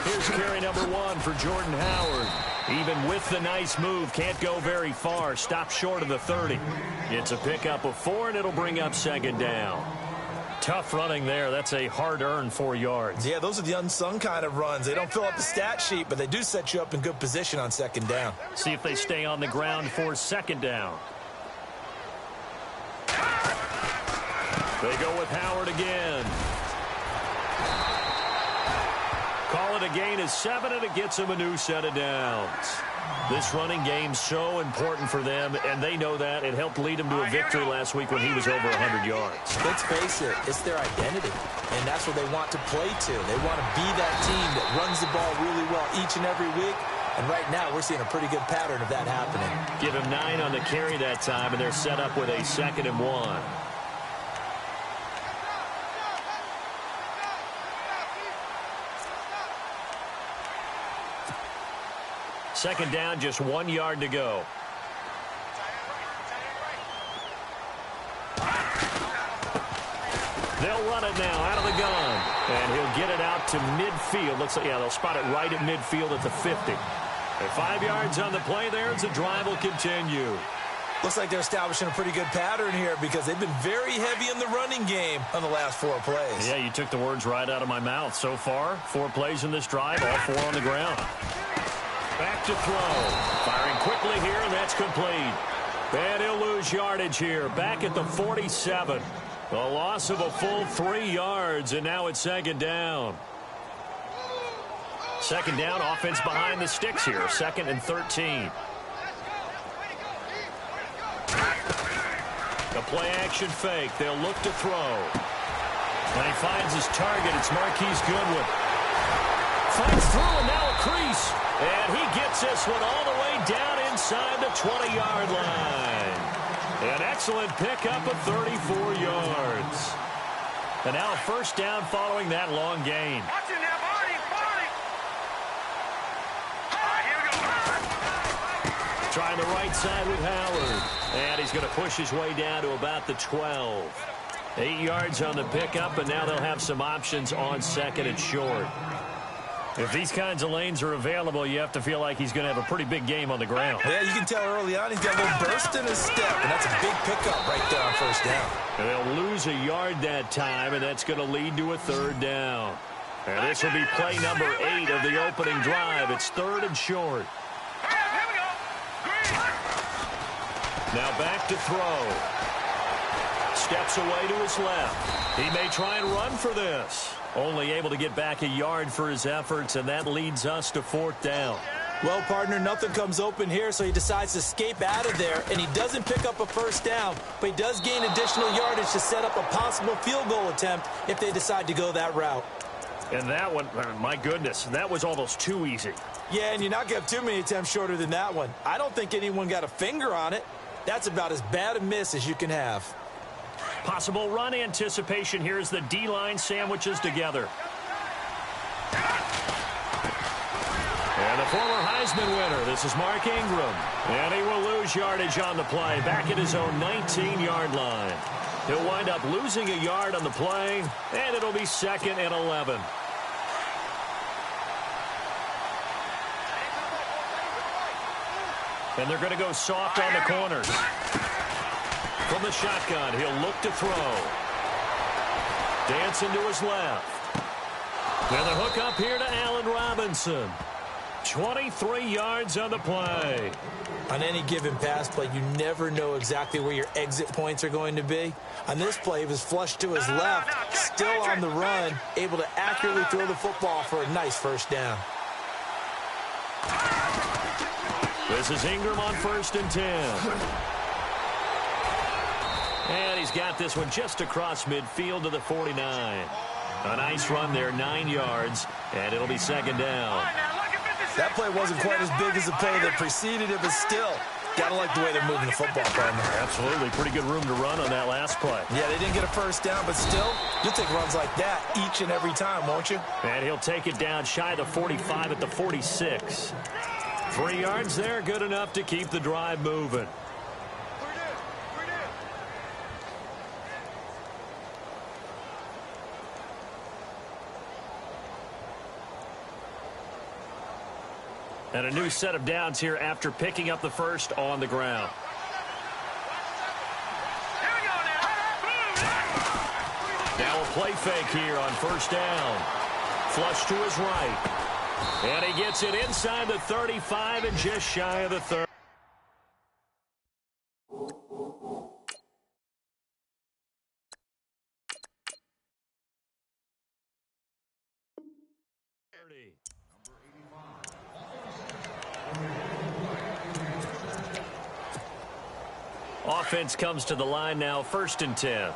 Here's carry number 1 for Jordan Howard. Even with the nice move, can't go very far. Stops short of the 30. It's a pickup of 4, and it'll bring up second down. Tough running there. That's a hard-earned 4 yards. Yeah, those are the unsung kind of runs. They don't fill up the stat sheet, but they do set you up in good position on second down. See if they stay on the ground for second down. They go with Howard again. Call it a gain of 7, and it gets them a new set of downs. This running game's so important for them, and they know that. It helped lead them to a victory last week when he was over 100 yards. Let's face it, it's their identity, and that's what they want to play to. They want to be that team that runs the ball really well each and every week, and right now we're seeing a pretty good pattern of that happening. Give him 9 on the carry that time, and they're set up with a 2nd and 1. Second down, just 1 yard to go. They'll run it now out of the gun. And he'll get it out to midfield. Looks like, yeah, they'll spot it right at midfield at the 50. And 5 yards on the play there as the drive will continue. Looks like they're establishing a pretty good pattern here because they've been very heavy in the running game on the last 4 plays. Yeah, you took the words right out of my mouth. So far, 4 plays in this drive, all 4 on the ground. Back to throw. Firing quickly here, and that's complete. And he'll lose yardage here. Back at the 47. A loss of a full 3 yards, and now it's second down. Second down, offense behind the sticks here. 2nd and 13. The play-action fake. They'll look to throw. When he finds his target, it's Marquise Goodwin. Finds through, and now a crease. And he gets this one all the way down inside the 20-yard line. An excellent pickup of 34 yards. And now a first down following that long gain. Trying the right side with Howard. And he's going to push his way down to about the 12. 8 yards on the pickup, and now they'll have some options on 2nd and short. If these kinds of lanes are available, you have to feel like he's going to have a pretty big game on the ground. Yeah, you can tell early on he's got a little burst in his step, and that's a big pickup right there on first down. And they'll lose a yard that time, and that's going to lead to a 3rd down. And this will be play number 8 of the opening drive. It's 3rd and short. Now back to throw. Steps away to his left. He may try and run for this. Only able to get back a yard for his efforts, and that leads us to 4th down. Well, partner, nothing comes open here, so he decides to escape out of there, and he doesn't pick up a first down, but he does gain additional yardage to set up a possible field goal attempt if they decide to go that route. And that one, my goodness, that was almost too easy. Yeah, and you're not going to have too many attempts shorter than that one. I don't think anyone got a finger on it. That's about as bad a miss as you can have. Possible run anticipation here as the D-line sandwiches together. And the former Heisman winner, this is Mark Ingram. And he will lose yardage on the play, back at his own 19-yard line. He'll wind up losing a yard on the play, and it'll be 2nd and 11. And they're going to go soft on the corners. From the shotgun, he'll look to throw. Dancing to his left. And the hook up here to Allen Robinson. 23 yards on the play. On any given pass play, you never know exactly where your exit points are going to be. On this play, he was flushed to his left, still on the run, able to accurately throw the football for a nice first down. This is Ingram on 1st and 10. And he's got this one just across midfield to the 49. A nice run there, 9 yards, and it'll be 2nd down. That play wasn't quite as big as the play that preceded it, but still, gotta like the way they're moving the football, partner. Absolutely, pretty good room to run on that last play. Yeah, they didn't get a first down, but still, you'll take runs like that each and every time, won't you? And he'll take it down shy of the 45 at the 46. 3 yards there, good enough to keep the drive moving. And a new set of downs here after picking up the first on the ground. Now a play fake here on 1st down. Flush to his right. And he gets it inside the 35 and just shy of the 30. Offense comes to the line now, 1st and 10.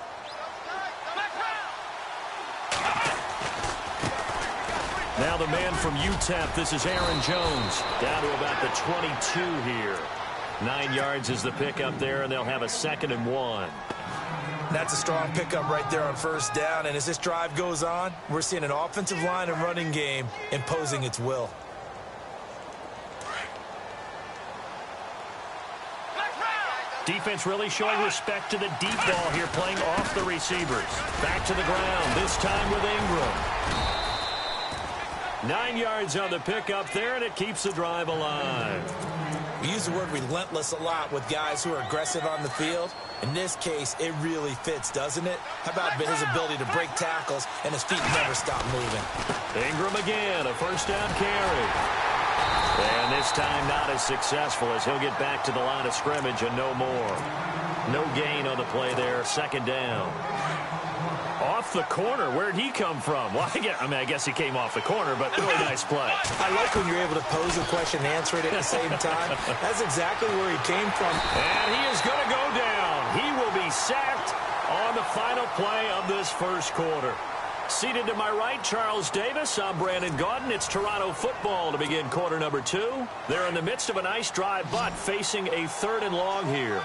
Now the man from UTEP, this is Aaron Jones, down to about the 22 here. 9 yards is the pickup there, and they'll have a 2nd and 1. That's a strong pickup right there on 1st down, and as this drive goes on, we're seeing an offensive line and running game imposing its will. Defense really showing respect to the deep ball here, playing off the receivers. Back to the ground, this time with Ingram. 9 yards on the pickup there, and it keeps the drive alive. We use the word relentless a lot with guys who are aggressive on the field. In this case, it really fits, doesn't it? How about his ability to break tackles and his feet never stop moving? Ingram again, a 1st down carry. And this time not as successful as he'll get back to the line of scrimmage and no more. No gain on the play there, 2nd down. Off the corner, where'd he come from? Well, I guess he came off the corner, but really nice play. I like when you're able to pose a question and answer it at the same time. That's exactly where he came from. And he is going to go down. He will be sacked on the final play of this 1st quarter. Seated to my right, Charles Davis. I'm Brandon Gaudin. It's Toronto football to begin quarter number 2. They're in the midst of a nice drive, but facing a 3rd and long here.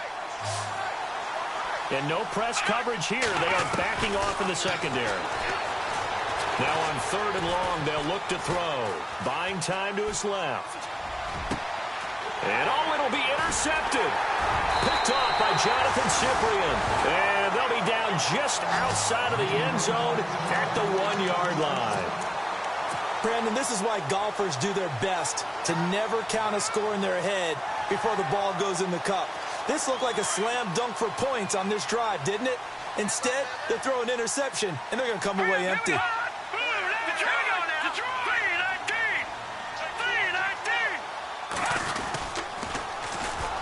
And no press coverage here. They are backing off in the secondary. Now on 3rd and long, they'll look to throw. Buying time to his left. And it'll be intercepted. Picked off by Jonathan Cyprien. And they'll be down just outside of the end zone at the 1-yard line. Brandon, this is why golfers do their best to never count a score in their head before the ball goes in the cup. This looked like a slam dunk for points on this drive, didn't it? Instead, they throw an interception, and they're going to come away empty.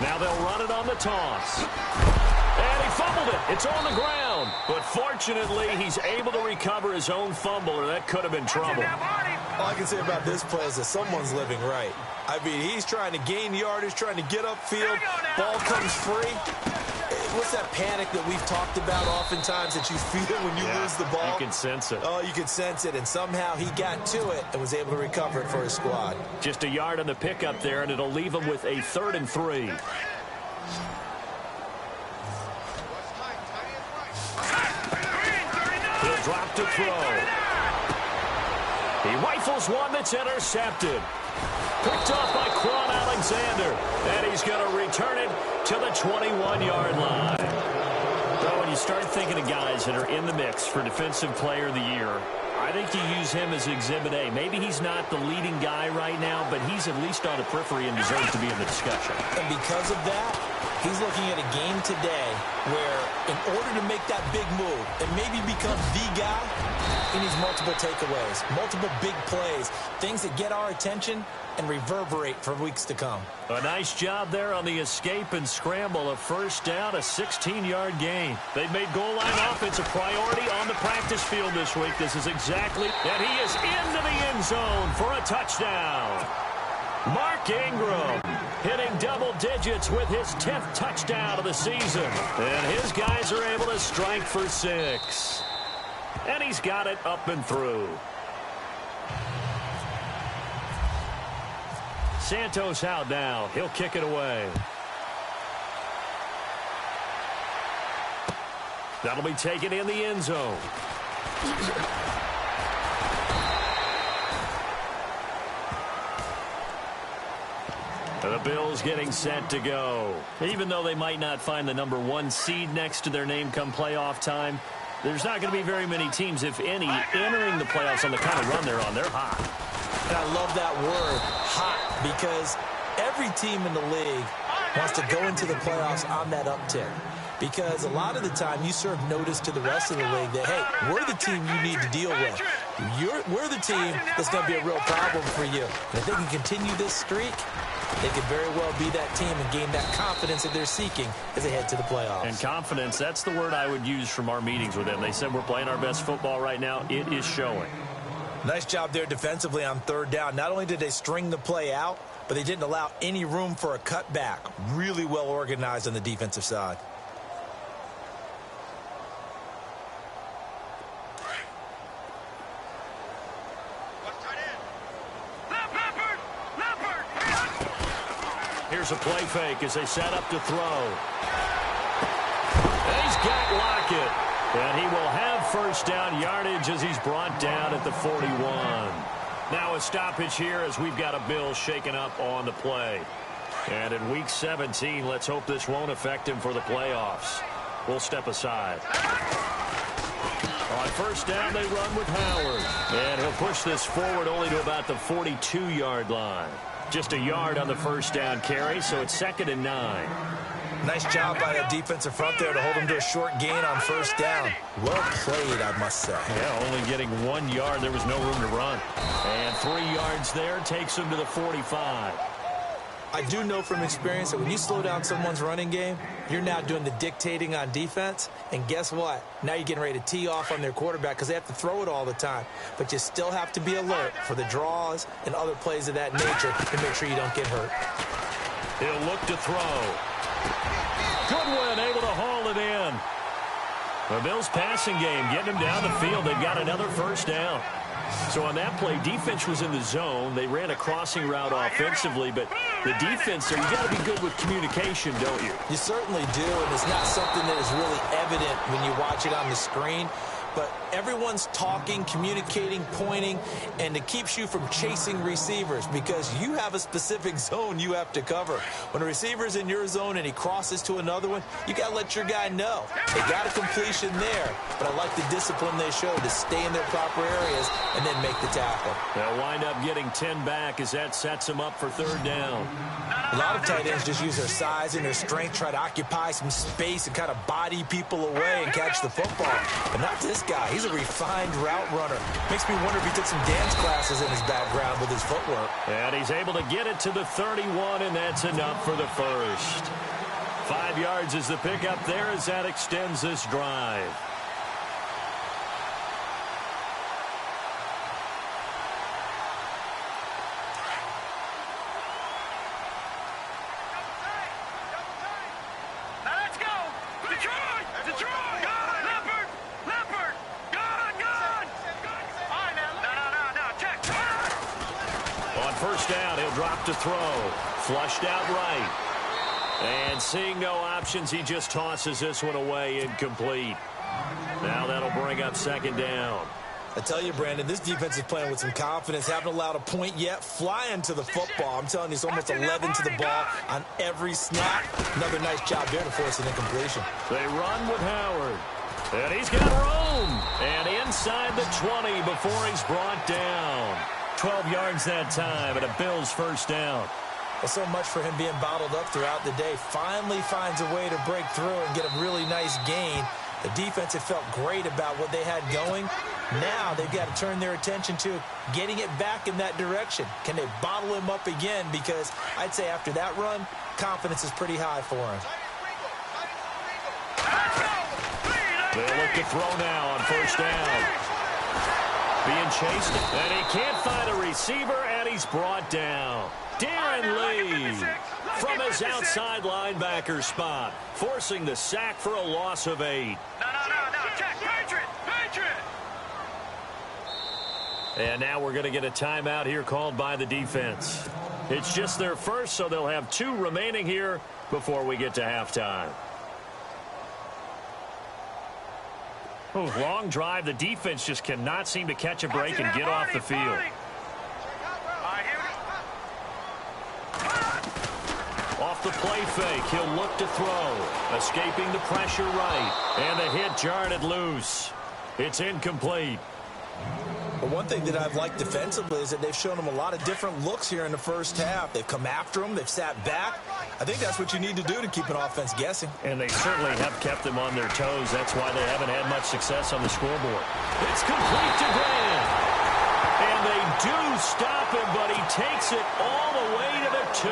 Now they'll run it on the toss. And he fumbled it. It's on the ground. But fortunately, he's able to recover his own fumble, or that could have been trouble. All I can say about this play is that someone's living right. I mean, he's trying to gain yardage, trying to get upfield. Ball comes free. What's that panic that we've talked about oftentimes that you feel when you lose the ball? You can sense it. Oh, you can sense it, and somehow he got to it and was able to recover it for his squad. Just a yard on the pickup there, and it'll leave him with a 3rd and 3. He'll drop to throw. He rifles one that's intercepted. Picked off by Quan Alexander. And he's going to return it to the 21-yard line. But when you start thinking of guys that are in the mix for Defensive Player of the Year, I think you use him as Exhibit A. Maybe he's not the leading guy right now, but he's at least on the periphery and deserves to be in the discussion. And because of that, He's looking at a game today where in order to make that big move and maybe become the guy, he needs multiple takeaways, multiple big plays, things that get our attention and reverberate for weeks to come. A nice job there on the escape and scramble. A first down, a 16-yard gain. They've made goal line offense a priority on the practice field this week. This is exactly, and he is into the end zone for a touchdown. Mark Ingram hitting double digits with his 10th touchdown of the season. And his guys are able to strike for 6. And he's got it up and through. Santos out now. He'll kick it away. That'll be taken in the end zone. The Bills getting set to go. Even though they might not find the number 1 seed next to their name come playoff time, there's not going to be very many teams, if any, entering the playoffs on the kind of run they're on. They're hot. And I love that word, hot, because every team in the league wants to go into the playoffs on that uptick. Because a lot of the time you serve notice to the rest of the league that, hey, we're the team you need to deal with. We're the team that's going to be a real problem for you. And if they can continue this streak, they could very well be that team and gain that confidence that they're seeking as they head to the playoffs. And confidence, that's the word I would use from our meetings with them. They said we're playing our best football right now. It is showing. Nice job there defensively on third down. Not only did they string the play out, but they didn't allow any room for a cutback. Really well organized on the defensive side. Here's a play fake as they set up to throw. And he's got Lockett. And he will have first down yardage as he's brought down at the 41. Now a stoppage here as we've got a Bill shaken up on the play. And in Week 17, let's hope this won't affect him for the playoffs. We'll step aside. On first down, they run with Howard. And he'll push this forward only to about the 42-yard line. Just a yard on the first down carry, so it's 2nd and 9. Nice job by that defensive front there to hold him to a short gain on first down. Well played, I must say. Yeah, only getting 1 yard. There was no room to run. And 3 yards there takes him to the 45. I do know from experience that when you slow down someone's running game, you're now doing the dictating on defense. And guess what? Now you're getting ready to tee off on their quarterback because they have to throw it all the time. But you still have to be alert for the draws and other plays of that nature to make sure you don't get hurt. He'll look to throw. Goodwin able to haul it in. The Bills passing game getting them down the field. They've got another first down. So on that play, defense was in the zone. They ran a crossing route offensively, but the defense, so you got to be good with communication, don't you? You certainly do, and it's not something that is really evident when you watch it on the screen. But everyone's talking, communicating, pointing, and it keeps you from chasing receivers because you have a specific zone you have to cover. When a receiver's in your zone and he crosses to another one, you got to let your guy know. They got a completion there, but I like the discipline they showed to stay in their proper areas and then make the tackle. They'll wind up getting 10 back as that sets them up for third down. A lot of tight ends just use their size and their strength, try to occupy some space and kind of body people away and catch the football. But not this guy. He's a refined route runner. Makes me wonder if he took some dance classes in his background with his footwork. And he's able to get it to the 31, and that's enough for the first. 5 yards is the pickup there as that extends this drive. To throw. Flushed out right. And seeing no options, he just tosses this one away incomplete. Now that'll bring up second down. I tell you, Brandon, this defense is playing with some confidence. Haven't allowed a point yet. Flying to the football. I'm telling you, it's almost 11 to the ball on every snap. Another nice job there to force an incompletion. They run with Howard. And he's got room. And inside the 20 before he's brought down. 12 yards that time and a Bills first down. Well, so much for him being bottled up throughout the day. Finally finds a way to break through and get a really nice gain. The defense had felt great about what they had going. Now they've got to turn their attention to getting it back in that direction. Can they bottle him up again? Because I'd say after that run, confidence is pretty high for him. They'll look to throw now on first down. Being chased, and he can't find a receiver, and he's brought down. Darren Lee from his outside linebacker spot, forcing the sack for a loss of 8. No, check, Patriot. And now we're going to get a timeout here called by the defense. It's just their first, so they'll have 2 remaining here before we get to halftime. Long drive. The defense just cannot seem to catch a break and get off the field. Off the play fake, he'll look to throw. Escaping the pressure right. And the hit jarred it loose. It's incomplete. But one thing that I've liked defensively is that they've shown him a lot of different looks here in the first half. They've come after him. They've sat back. I think that's what you need to do to keep an offense guessing. And they certainly have kept them on their toes. That's why they haven't had much success on the scoreboard. It's complete to Grant. And they do stop him, but he takes it all the way to the 2.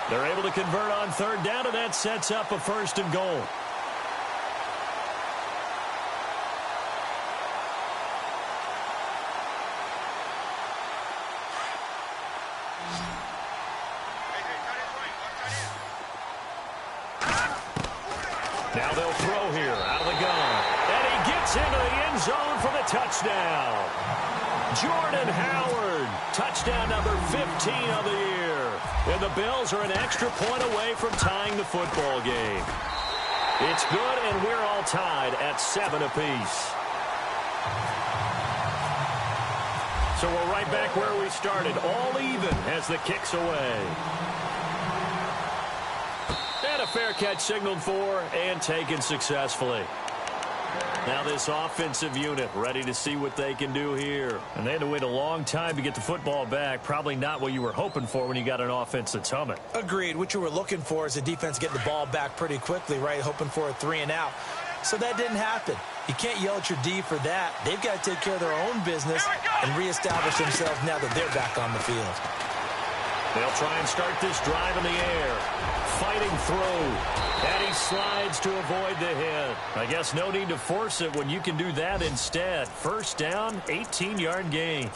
They're able to convert on third down, and that sets up a 1st and goal. Now they'll throw here out of the gun. And he gets into the end zone for the touchdown. Jordan Howard, touchdown number 15 of the year. And the Bills are an extra point away from tying the football game. It's good, and we're all tied at 7 apiece. So we're right back where we started, all even as the kick's away. And a fair catch signaled for and taken successfully. Now this offensive unit ready to see what they can do here. And they had to wait a long time to get the football back. Probably not what you were hoping for when you got an offense that's humming. Agreed. What you were looking for is the defense getting the ball back pretty quickly, right? Hoping for a 3 and out. So that didn't happen. You can't yell at your D for that. They've got to take care of their own business and reestablish themselves now that they're back on the field. They'll try and start this drive in the air. Fighting through. And he slides to avoid the hit. I guess no need to force it when you can do that instead. First down, 18-yard gain.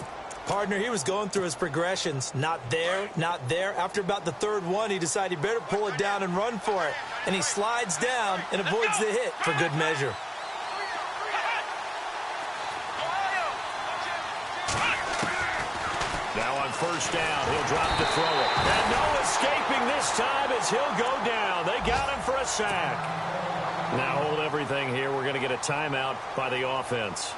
Partner, he was going through his progressions. Not there, not there. After about the 3rd one, he decided he better pull it down and run for it. And he slides down and avoids the hit for good measure. Now on first down, he'll drop to throw it. And no escaping this time as he'll go down. They got him for a sack. Now hold everything here. We're going to get a timeout by the offense.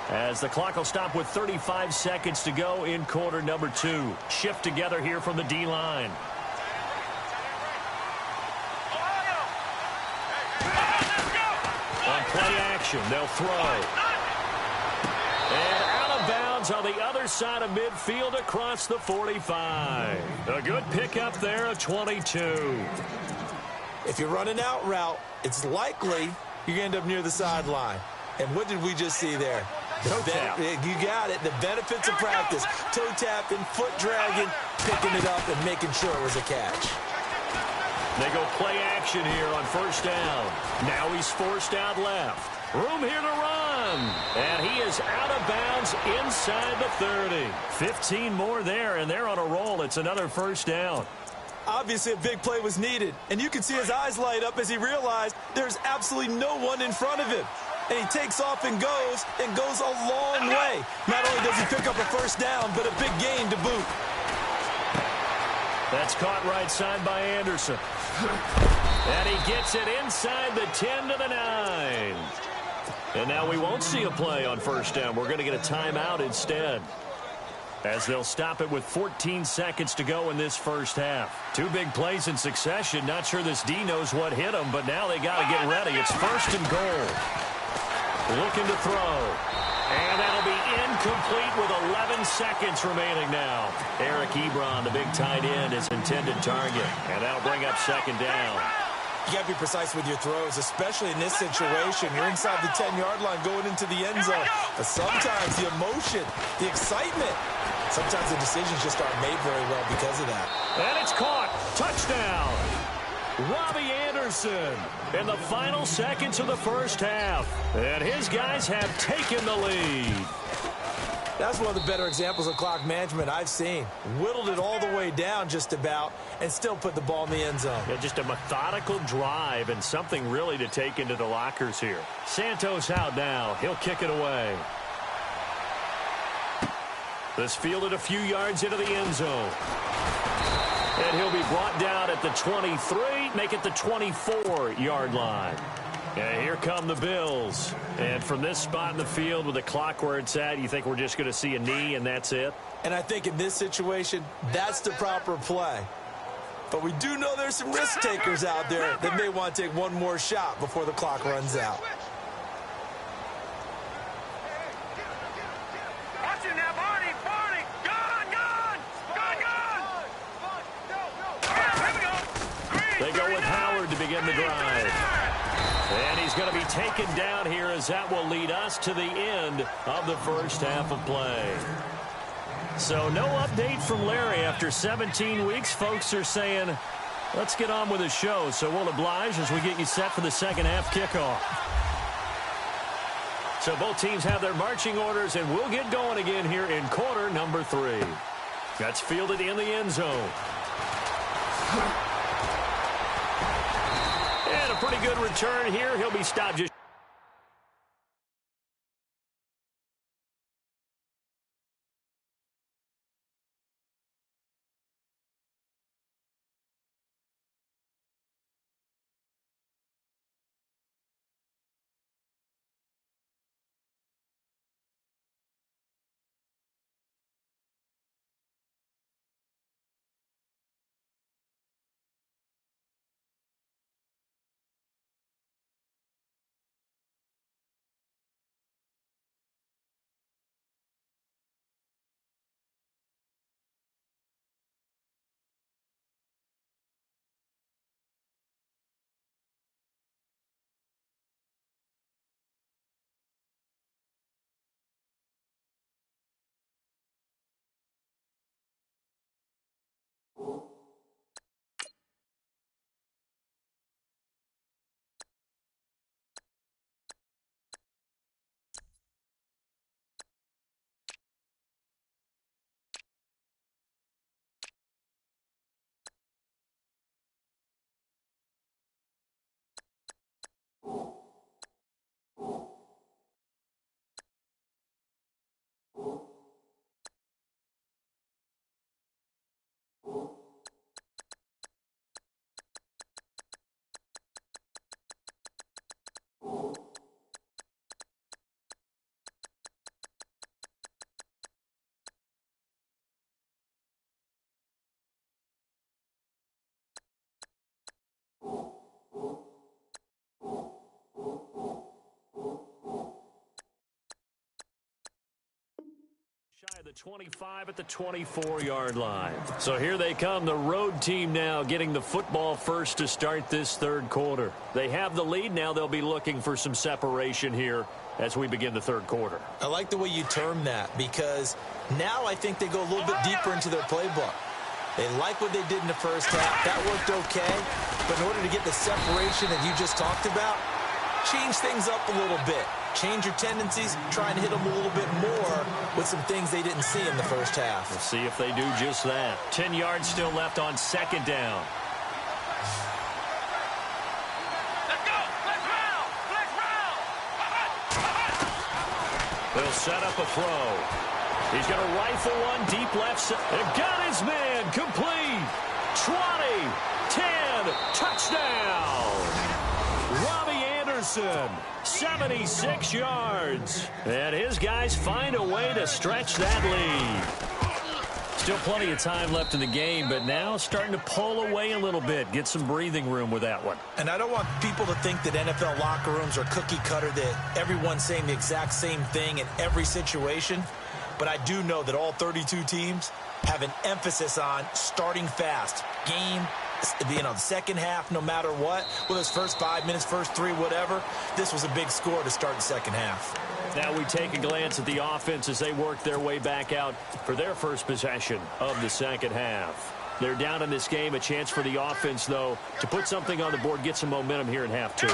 As the clock will stop with 35 seconds to go in quarter number 2. Shift together here from the D-line. On play action, they'll throw. And out of bounds on the other side of midfield across the 45. A good pickup there of 22. If you're running out route, it's likely you're going to end up near the sideline. And what did we just see there? Toe tap. You got it. The benefits of practice. Toe tapping, foot dragging, picking it up, and making sure it was a catch. They go play action here on first down. Now he's forced out left. Room here to run. And he is out of bounds inside the 30. 15 more there, and they're on a roll. It's another first down. Obviously, a big play was needed. And you can see his eyes light up as he realized there's absolutely no one in front of him. And he takes off and goes a long way. Not only does he pick up a first down, but a big gain to boot. That's caught right side by Anderson. And he gets it inside the 10 to the 9. And now we won't see a play on first down. We're going to get a timeout instead, as they'll stop it with 14 seconds to go in this first half. 2 big plays in succession. Not sure this D knows what hit him, but now they got to get ready. It's 1st and goal. Looking to throw. And that'll be incomplete with 11 seconds remaining now. Eric Ebron, the big tight end, is intended target. And that'll bring up second down. You got to be precise with your throws, especially in this situation. You're inside the 10-yard line going into the end zone. But sometimes the emotion, the excitement, sometimes the decisions just aren't made very well because of that. And it's caught. Touchdown. Robbie Anderson in the final seconds of the first half. And his guys have taken the lead. That's one of the better examples of clock management I've seen. Whittled it all the way down just about and still put the ball in the end zone. Yeah, just a methodical drive and something really to take into the lockers here. Santos out now. He'll kick it away. This fielded a few yards into the end zone. And he'll be brought down at the 23, make it the 24-yard line. And here come the Bills. And from this spot in the field with the clock where it's at, you think we're just going to see a knee and that's it? And I think in this situation, that's the proper play. But we do know there's some risk takers out there that may want to take one more shot before the clock runs out. Watch it now, Barney. Gone. They go with Howard to begin the drive. And he's going to be taken down here as that will lead us to the end of the first half of play. So no update from Larry after 17 weeks. Folks are saying, let's get on with the show. So we'll oblige as we get you set for the second half kickoff. So both teams have their marching orders, and we'll get going again here in quarter number 3. That's fielded in the end zone. And a pretty good return here. He'll be stopped just shy of the 25 at the 24-yard line. So here they come, the road team now getting the football first to start this third quarter. They have the lead now. They'll be looking for some separation here as we begin the third quarter. I like the way you term that because now I think they go a little bit deeper into their playbook. They like what they did in the first half. That worked okay. But in order to get the separation that you just talked about, change things up a little bit. Change your tendencies, try and hit them a little bit more with some things they didn't see in the first half. We'll see if they do just that. 10 yards still left on second down. Let's go. Let's round. They'll set up a throw. He's going to rifle one deep left side. And got his man complete. 20, 10, touchdown. Robbie Anderson, 76 yards. And his guys find a way to stretch that lead. Still plenty of time left in the game, but now starting to pull away a little bit. Get some breathing room with that one. And I don't want people to think that NFL locker rooms are cookie cutter, that everyone's saying the exact same thing in every situation. But I do know that all 32 teams have an emphasis on starting fast. Game, the second half, no matter what. Whether it's first 5 minutes, first 3, whatever. This was a big score to start the second half. Now we take a glance at the offense as they work their way back out for their first possession of the second half. They're down in this game. A chance for the offense, though, to put something on the board, get some momentum here in half two.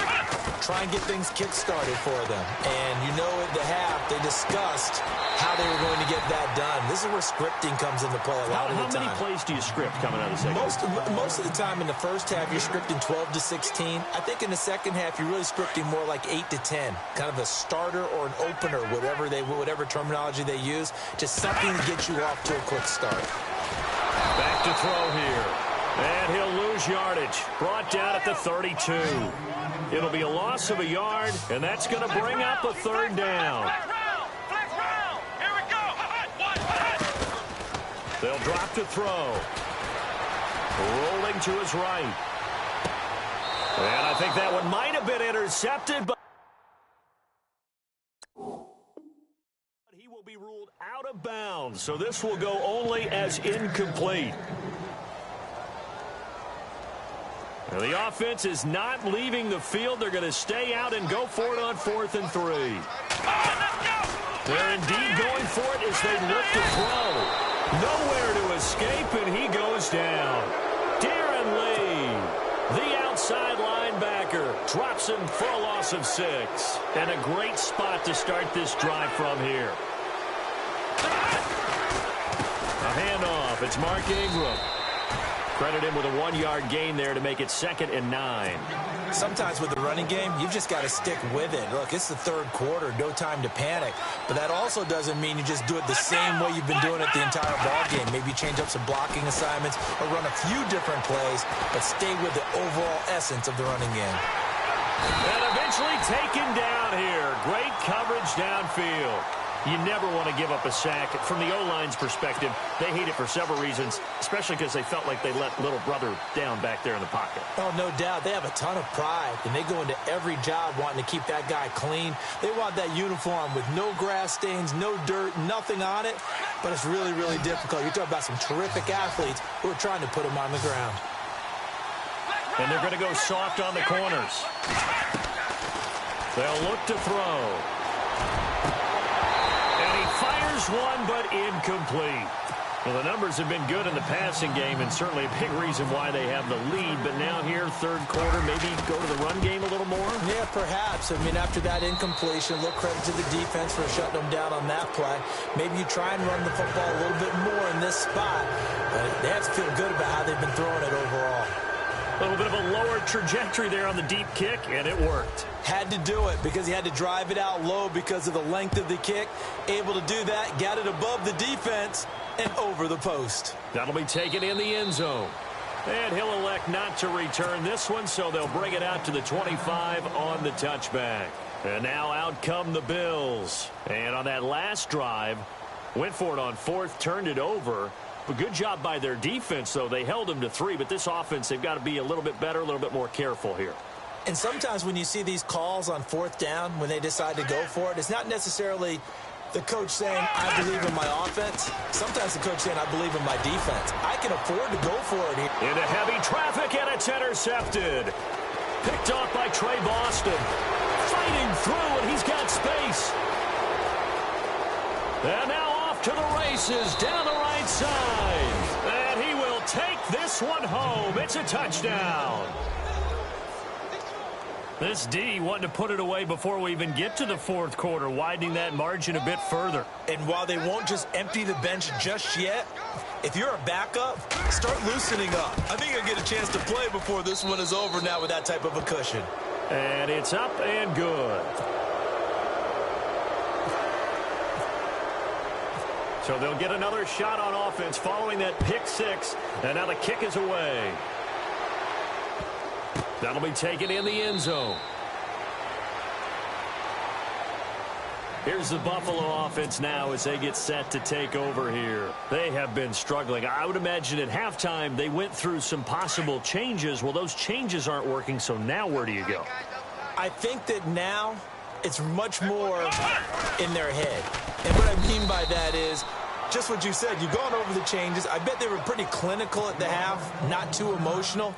Try and get things kick-started for them. And you know at the half, they discussed how they were going to get that done. This is where scripting comes into play a lot of the time. How many plays do you script coming out of the second half? Most of the time in the first half, you're scripting 12 to 16. I think in the second half, you're really scripting more like 8 to 10. Kind of a starter or an opener, whatever terminology they use. Just something to get you off to a quick start. Back to throw here. And he'll lose yardage. Brought down at the 32. It'll be a loss of a yard, and that's going to bring up a third down. Flex round. Here we go. They'll drop to throw. Rolling to his right. And I think that one might have been intercepted, but he will be ruled out of bounds, so this will go only as incomplete. Now, the offense is not leaving the field. They're going to stay out and go for it on 4th and 3. They're indeed going for it as they look to throw. Nowhere to escape, and he goes down. Darren Lee, the outside linebacker, drops him for a loss of 6. And a great spot to start this drive from here. A handoff. It's Mark Ingram. Credit him with a 1-yard gain there to make it 2nd and 9. Sometimes with the running game, you've just got to stick with it. Look, it's the third quarter, no time to panic. But that also doesn't mean you just do it the same way you've been doing it the entire ball game. Maybe change up some blocking assignments or run a few different plays, but stay with the overall essence of the running game. And eventually taken down here. Great coverage downfield. You never want to give up a sack. From the O-line's perspective, they hate it for several reasons, especially because they felt like they let little brother down back there in the pocket. Oh, no doubt. They have a ton of pride, and they go into every job wanting to keep that guy clean. They want that uniform with no grass stains, no dirt, nothing on it, but it's really, really difficult. You're talking about some terrific athletes who are trying to put him on the ground. And they're going to go soft on the corners. They'll look to throw. One, but incomplete. Well, the numbers have been good in the passing game, and certainly a big reason why they have the lead. But now here, third quarter, maybe go to the run game a little more? Yeah, perhaps. I mean, after that incompletion, a little credit to the defense for shutting them down on that play. Maybe you try and run the football a little bit more in this spot. But they have to feel good about how they've been throwing it overall. A little bit of a lower trajectory there on the deep kick, and it worked. Had to do it because he had to drive it out low because of the length of the kick. Able to do that, got it above the defense and over the post. That'll be taken in the end zone. And he'll elect not to return this one, so they'll bring it out to the 25 on the touchback. And now out come the Bills. And on that last drive, went for it on 4th, turned it over. A good job by their defense, though. They held them to 3, but this offense, they've got to be a little bit better, a little bit more careful here. And sometimes when you see these calls on 4th down, when they decide to go for it, it's not necessarily the coach saying, I believe in my offense. Sometimes the coach saying, I believe in my defense. I can afford to go for it here. Into heavy traffic, and it's intercepted. Picked off by Trey Boston. Fighting through, and he's got space. And now off to the races down the right side. And he will take this one home. It's a touchdown. This D wanted to put it away before we even get to the 4th quarter, widening that margin a bit further. And while they won't just empty the bench just yet, if you're a backup, start loosening up. I think you'll get a chance to play before this one is over now with that type of a cushion. And it's up and good. So they'll get another shot on offense following that pick 6, and now the kick is away. That'll be taken in the end zone. Here's the Buffalo offense now as they get set to take over here. They have been struggling. I would imagine at halftime they went through some possible changes. Well, those changes aren't working, so now where do you go? I think that now it's much more in their head. And what I mean by that is just what you said. You've gone over the changes. I bet they were pretty clinical at the half, not too emotional.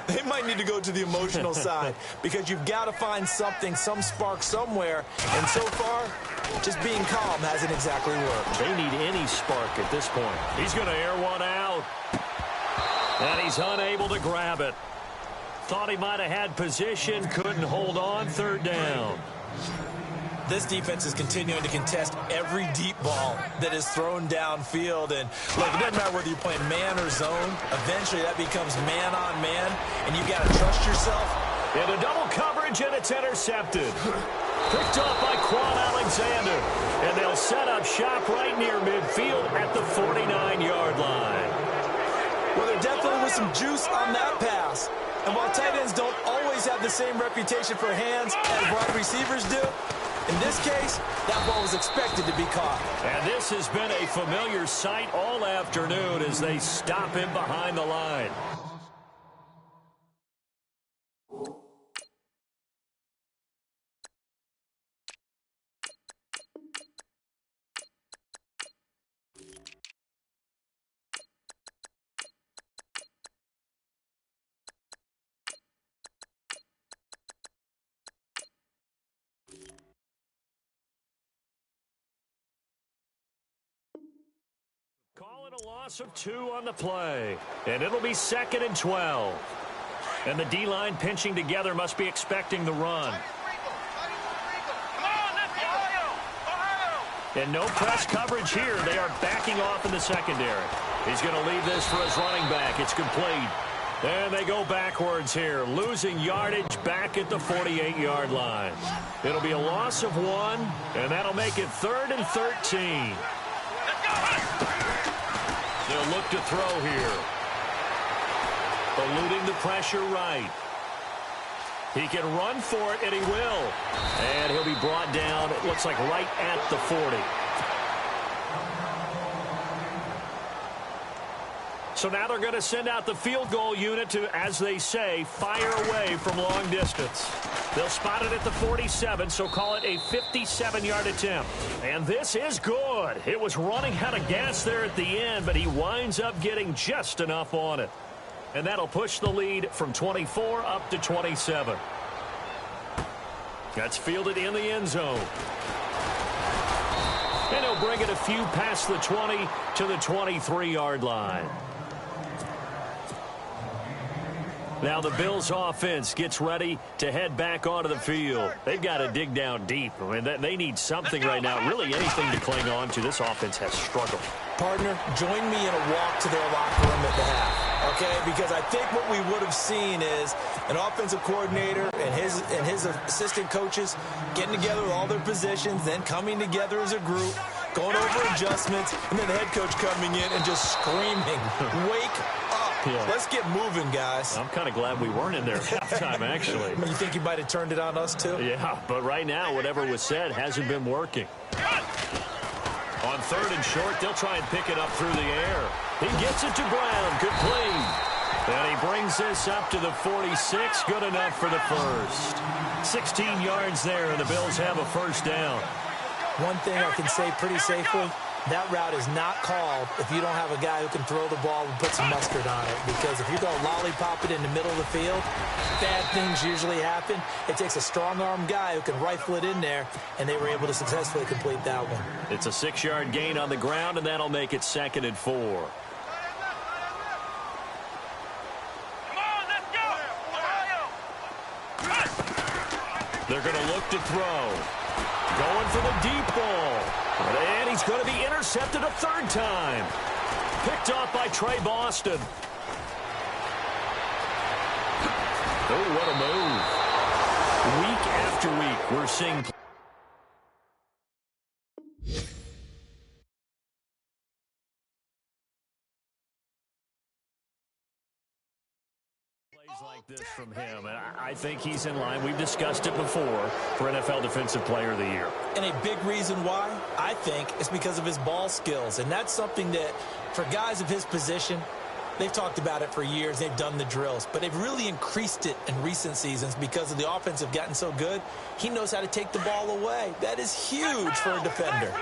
They might need to go to the emotional side because you've got to find something, some spark somewhere. And so far, just being calm hasn't exactly worked. They need any spark at this point. He's going to air one out. And he's unable to grab it. Thought he might have had position, couldn't hold on, third down. This defense is continuing to contest every deep ball that is thrown downfield. And, look, it doesn't matter whether you're playing man or zone. Eventually, that becomes man on man, and you've got to trust yourself. Into double coverage, and it's intercepted. Picked off by Quan Alexander. And they'll set up shop right near midfield at the 49-yard line. Well, there definitely was some juice on that pass. And while tight ends don't always have the same reputation for hands as wide receivers do, in this case, that ball was expected to be caught. And this has been a familiar sight all afternoon as they stop him behind the line. Calling a loss of 2 on the play. And it'll be 2nd and 12. And the D-line pinching together must be expecting the run. And no press coverage here. They are backing off in the secondary. He's going to leave this for his running back. It's complete. And they go backwards here, losing yardage back at the 48-yard line. It'll be a loss of 1, and that'll make it 3rd and 13. They'll look to throw here. Eluding the pressure right. He can run for it, and he will. And he'll be brought down, it looks like right at the 40. So now they're going to send out the field goal unit to, as they say, fire away from long distance. They'll spot it at the 47, so call it a 57-yard attempt. And this is good. It was running out of gas there at the end, but he winds up getting just enough on it. And that'll push the lead from 24 up to 27. That's fielded in the end zone. And he'll bring it a few past the 20 to the 23-yard line. Now the Bills offense gets ready to head back onto the field. They've got to dig down deep. I mean, they need something right now, really anything to cling on to. This offense has struggled. Partner, join me in a walk to their locker room at the half, okay? Because I think what we would have seen is an offensive coordinator and his assistant coaches getting together with all their positions, then coming together as a group, going over adjustments, and then the head coach coming in and just screaming, wake up. Yeah. Let's get moving, guys. I'm kind of glad we weren't in there at halftime, actually. You think you might have turned it on us, too? Yeah, but right now, whatever was said hasn't been working. On 3rd and short, they'll try and pick it up through the air. He gets it to Brown. Complete. And he brings this up to the 46. Good enough for the first. 16 yards there, and the Bills have a first down. One thing I can say pretty safely, that route is not called if you don't have a guy who can throw the ball and put some mustard on it. Because if you go lollipop it in the middle of the field, bad things usually happen. It takes a strong-arm guy who can rifle it in there, and they were able to successfully complete that one. It's a 6-yard gain on the ground, and that'll make it 2nd and 4. They're going to look to throw. Going for the deep ball. And he's going to be intercepted a 3rd time. Picked off by Trey Boston. Oh, what a move. Week after week, we're seeing plays like this from him, and I think he's in line. We've discussed it before for NFL Defensive Player of the Year. And a big reason why, I think, is because of his ball skills. And that's something that, for guys of his position, they've talked about it for years. They've done the drills. But they've really increased it in recent seasons because of the offense have gotten so good. He knows how to take the ball away. That is huge for a defender.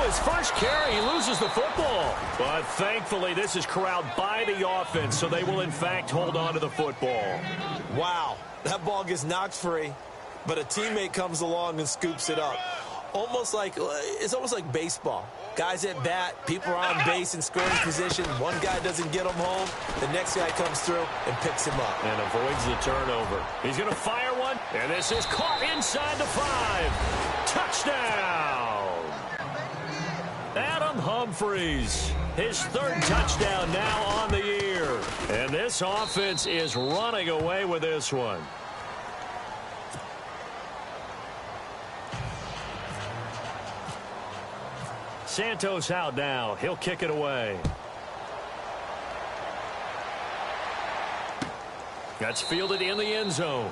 His first carry, he loses the football. But thankfully, this is corralled by the offense, so they will, in fact, hold on to the football. Wow, that ball gets knocked free, but a teammate comes along and scoops it up. It's almost like baseball. Guys at bat, people are on base in scoring position. One guy doesn't get him home. The next guy comes through and picks him up. And avoids the turnover. He's going to fire one, and this is caught inside the 5. Touchdown! Adam Humphries, his third touchdown now on the year. And this offense is running away with this one. Santos out now. He'll kick it away. That's fielded in the end zone.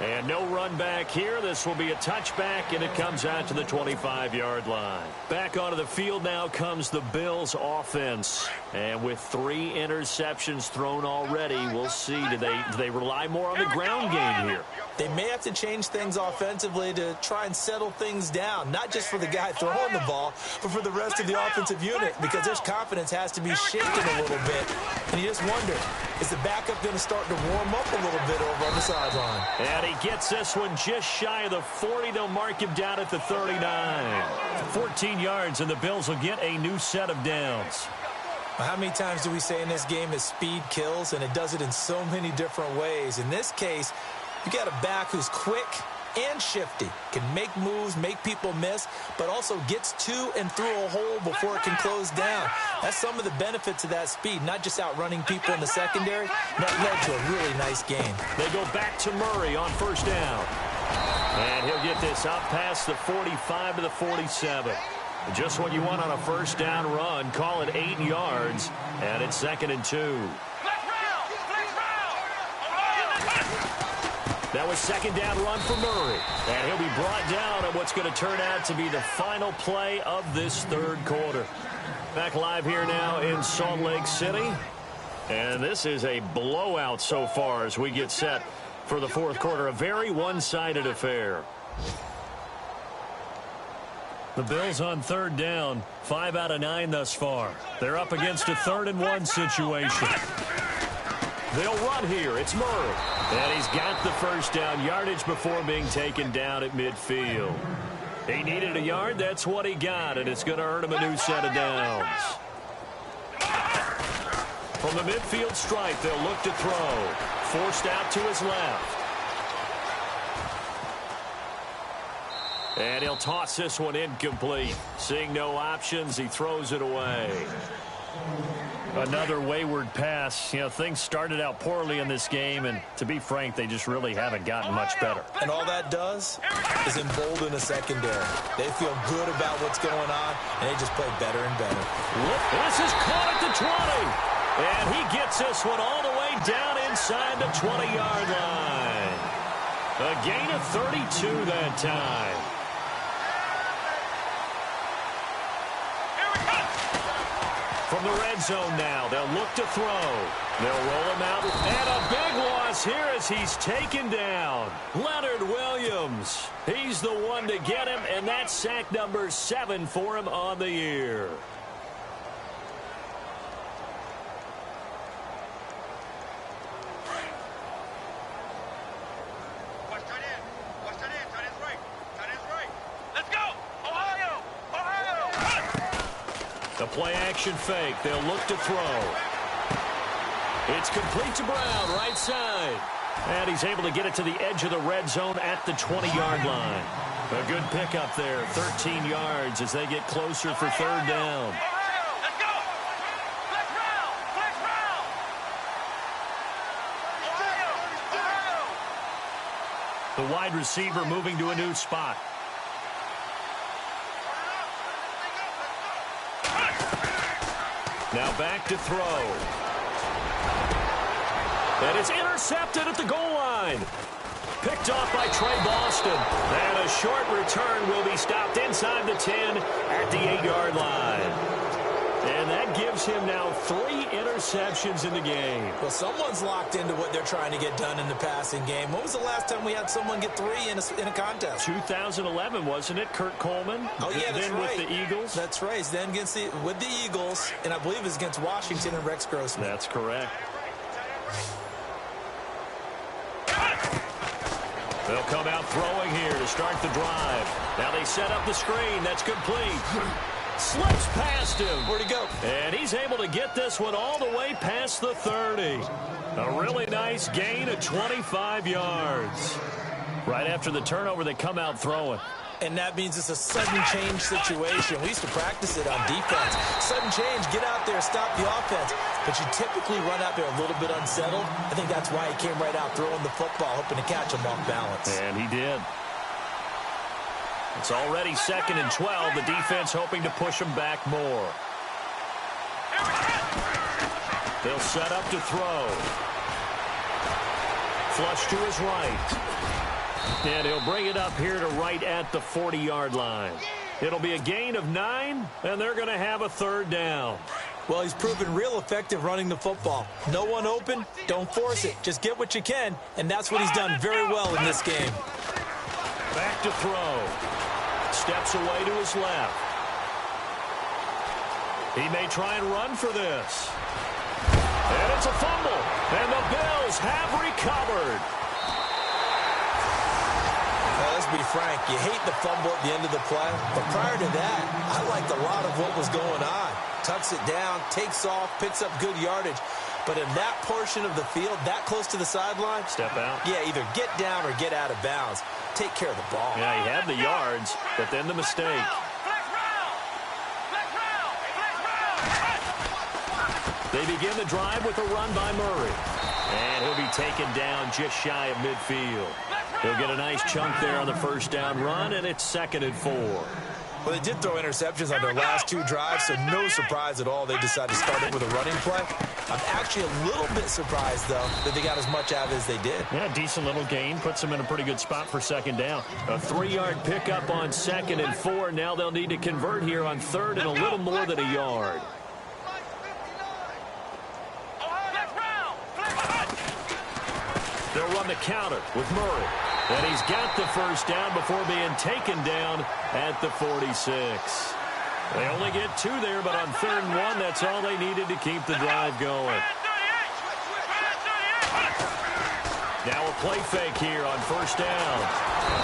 And no run back here. This will be a touchback, and it comes out to the 25-yard line. Back onto the field now comes the Bills offense. And with 3 interceptions thrown already, we'll see. Do they rely more on the ground game here? They may have to change things offensively to try and settle things down, not just for the guy throwing the ball, but for the rest of the offensive unit, because their confidence has to be shaken a little bit. And you just wonder, is the backup going to start to warm up a little bit over on the sideline? And he gets this one just shy of the 40. They'll mark him down at the 39. 14 yards, and the Bills will get a new set of downs. How many times do we say in this game that speed kills, and it does it in so many different ways? In this case, you got a back who's quick and shifty, can make moves, make people miss, but also gets to and through a hole before it can close down. That's some of the benefits of that speed, not just outrunning people in the secondary. That led to a really nice game. They go back to Murray on first down. And he'll get this up past the 45 to the 47. Just what you want on a first down run. Call it 8 yards, and it's 2nd and 2. That was 2nd down run for Murray. And he'll be brought down on what's going to turn out to be the final play of this third quarter. Back live here now in Salt Lake City. And this is a blowout so far as we get set for the fourth quarter. A very one-sided affair. The Bills on third down, 5 out of 9 thus far. They're up against a 3rd and 1 situation. They'll run here. It's Murray. And he's got the first down yardage before being taken down at midfield. He needed a yard. That's what he got, and it's going to earn him a new set of downs. From the midfield stripe, they'll look to throw. Forced out to his left. And he'll toss this one incomplete. Seeing no options, he throws it away. Another wayward pass. You know, things started out poorly in this game, and to be frank, they just really haven't gotten much better. And all that does is embolden a secondary. They feel good about what's going on, and they just play better and better. This is caught at the 20. And he gets this one all the way down inside the 20-yard line. A gain of 32 that time. From the red zone now, they'll look to throw. They'll roll him out, and a big loss here as he's taken down. Leonard Williams, he's the one to get him, and that's sack number 7 for him on the year. The play-action fake. They'll look to throw. It's complete to Brown, right side. And he's able to get it to the edge of the red zone at the 20-yard line. A good pickup there, 13 yards as they get closer for third down. Let's go! Flex round! Flex round! Ohio! The wide receiver moving to a new spot. Now back to throw. And it's intercepted at the goal line. Picked off by Trey Boston. And a short return will be stopped inside the 10 at the 8-yard line. And that gives him now 3 interceptions in the game. Well, someone's locked into what they're trying to get done in the passing game. When was the last time we had someone get 3 in a contest? 2011, wasn't it? Kurt Coleman. Oh, yeah, that's then right. with the Eagles. That's right. Then with the Eagles, and I believe it was against Washington and Rex Grossman. That's correct. They'll come out throwing here to start the drive. Now they set up the screen. That's complete. Slips past him. Where'd he go? And he's able to get this one all the way past the 30. A really nice gain of 25 yards. Right after the turnover, they come out throwing. And that means it's a sudden change situation. We used to practice it on defense. Sudden change, get out there, stop the offense. But you typically run out there a little bit unsettled. I think that's why he came right out throwing the football, hoping to catch him off balance. And he did. It's already 2nd and 12. The defense hoping to push him back more. They'll set up to throw. Flush to his right. And he'll bring it up here to right at the 40-yard line. It'll be a gain of 9, and they're going to have a 3rd down. Well, he's proven real effective running the football. No one open, don't force it. Just get what you can, and that's what he's done very well in this game. Back to throw. Steps away to his left. He may try and run for this. And it's a fumble, and the Bills have recovered. Let's be frank, you hate the fumble at the end of the play, but prior to that, I liked a lot of what was going on. Tucks it down, takes off, picks up good yardage. But in that portion of the field, that close to the sideline, step out. Yeah, either get down or get out of bounds. Take care of the ball. Yeah, he had the yards, but then the mistake. They begin the drive with a run by Murray. And he'll be taken down just shy of midfield. He'll get a nice chunk there on the first down run, and it's 2nd and 4. Well, they did throw interceptions on their last 2 drives, so no surprise at all they decided to start it with a running play. I'm actually a little bit surprised, though, that they got as much out of it as they did. Yeah, decent little gain. Puts them in a pretty good spot for 2nd down. A 3-yard pickup on 2nd and 4. Now they'll need to convert here on 3rd and a little more than a yard. They'll run the counter with Murray. And he's got the first down before being taken down at the 46. They only get 2 there, but on 3rd and 1, that's all they needed to keep the drive going. Now a play fake here on 1st down.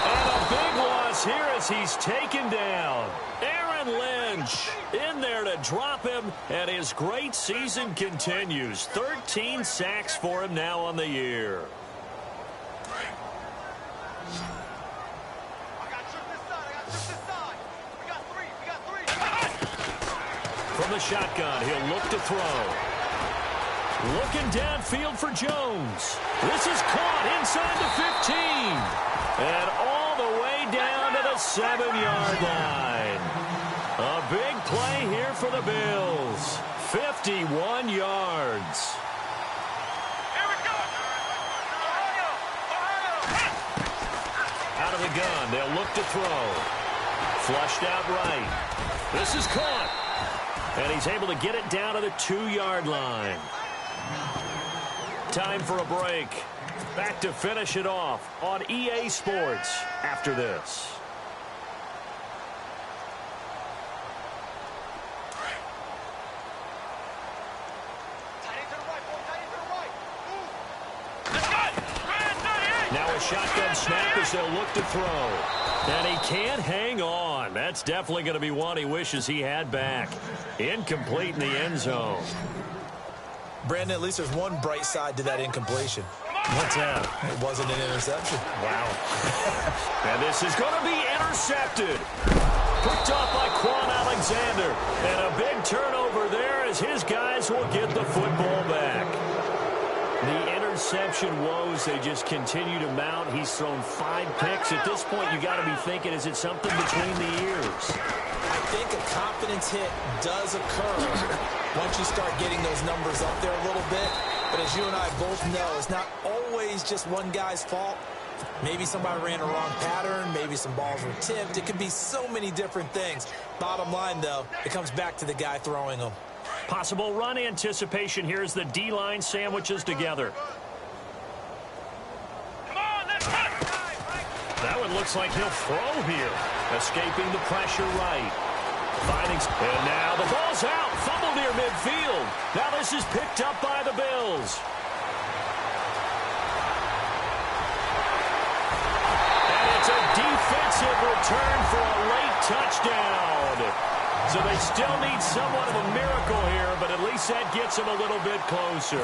And a big loss here as he's taken down. Aaron Lynch in there to drop him, and his great season continues. 13 sacks for him now on the year. From the shotgun, he'll look to throw. Looking downfield for Jones. This is caught inside the 15. And all the way down to the 7-yard line. A big play here for the Bills. 51 yards. Out of the gun, they'll look to throw. Flushed out right. This is caught. And he's able to get it down to the 2-yard line. Time for a break. Back to finish it off on EA Sports after this. Now a shotgun snap as they'll look to throw. And he can't hang on. That's definitely going to be one he wishes he had back. Incomplete in the end zone. Brandon, at least there's one bright side to that incompletion. What's that? It wasn't an interception. Wow. And this is going to be intercepted. Picked off by Quan Alexander. And a big turnover there as his guys will get the football back. The interception interception woes, they just continue to mount. He's thrown 5 picks. At this point, you got to be thinking, is it something between the ears? I think a confidence hit does occur once you start getting those numbers up there a little bit. But as you and I both know, it's not always just one guy's fault. Maybe somebody ran a wrong pattern. Maybe some balls were tipped. It could be so many different things. Bottom line, though, it comes back to the guy throwing them. Possible run anticipation here as the D-line sandwiches together. Come on, let's go. That one looks like he'll throw here. Escaping the pressure right. And now the ball's out. Fumble near midfield. Now this is picked up by the Bills. And it's a defensive return for a late touchdown. So they still need somewhat of a miracle here, but at least that gets them a little bit closer.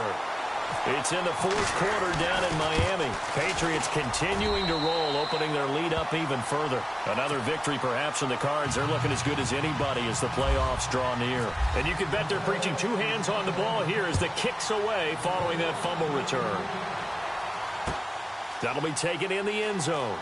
It's in the 4th quarter down in Miami. Patriots continuing to roll, opening their lead up even further. Another victory perhaps in the cards. They're looking as good as anybody as the playoffs draw near. And you can bet they're preaching 2 hands on the ball here as the kick's away following that fumble return. That'll be taken in the end zone.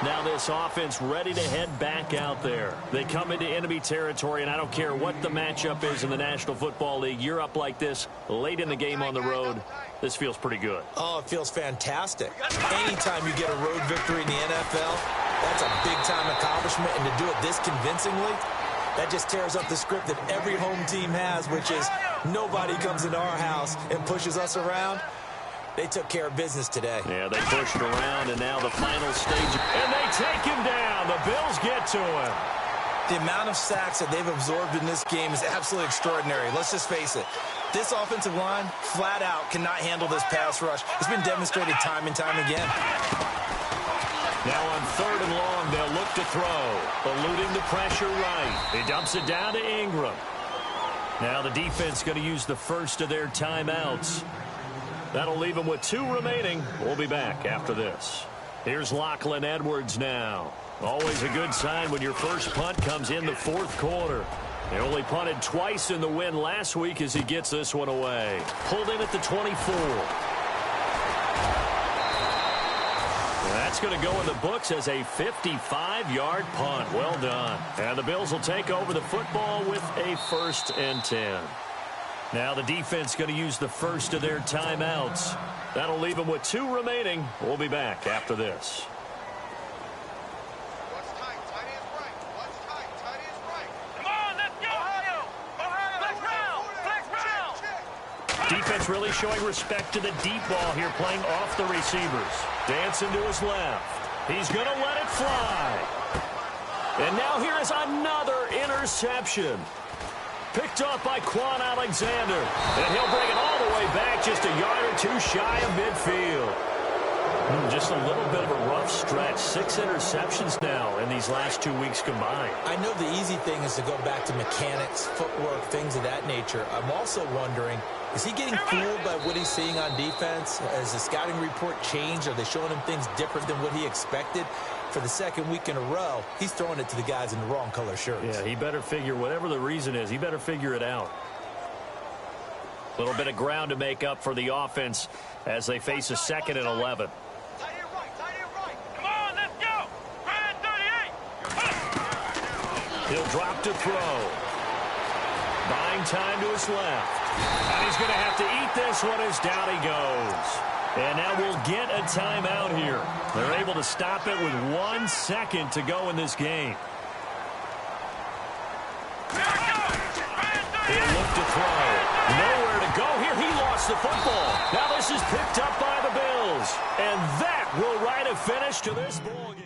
Now this offense ready to head back out there. They come into enemy territory, and I don't care what the matchup is in the National Football League. You're up like this late in the game on the road. This feels pretty good. Oh, it feels fantastic. Anytime you get a road victory in the NFL, that's a big-time accomplishment, and to do it this convincingly, that just tears up the script that every home team has, which is nobody comes into our house and pushes us around. They took care of business today. Yeah, they pushed around, and now the final stage. And they take him down. The Bills get to him. The amount of sacks that they've absorbed in this game is absolutely extraordinary. Let's just face it. This offensive line, flat out, cannot handle this pass rush. It's been demonstrated time and time again. Now on 3rd and long, they'll look to throw. Eluding the pressure right. He dumps it down to Ingram. Now the defense going to use the first of their timeouts. That'll leave them with 2 remaining. We'll be back after this. Here's Lachlan Edwards now. Always a good sign when your first punt comes in the 4th quarter. They only punted twice in the win last week as he gets this one away. Pulled in at the 24. That's going to go in the books as a 55-yard punt. Well done. And the Bills will take over the football with a 1st and 10. Now the defense going to use the first of their timeouts. That'll leave them with 2 remaining. We'll be back after this. What's tight? Tight is right. What's tight? Tight is right. Come on, let's go. Ohio. Flex round. Defense really showing respect to the deep ball here, playing off the receivers. Dancing to his left. He's going to let it fly. And now here is another interception. Picked up by Quan Alexander. And he'll bring it all the way back just a yard or 2 shy of midfield. Just a little bit of a rough stretch. 6 interceptions now in these last 2 weeks combined. I know the easy thing is to go back to mechanics, footwork, things of that nature. I'm also wondering, is he getting fooled by what he's seeing on defense? Has the scouting report changed? Are they showing him things different than what he expected? For the 2nd week in a row, he's throwing it to the guys in the wrong color shirts. Yeah, he better figure, whatever the reason is, he better figure it out. A little bit of ground to make up for the offense as they face a 2nd and 11. Tight end right. Tight end right. Come on, let's go. Right at 38. He'll drop to throw. Buying time to his left. And he's going to have to eat this one as down he goes. And now we'll get a timeout here. They're able to stop it with 1 second to go in this game. He'll look to throw. Nowhere to go here. He lost the football. Now this is picked up by the Bills. And that will write a finish to this ball game.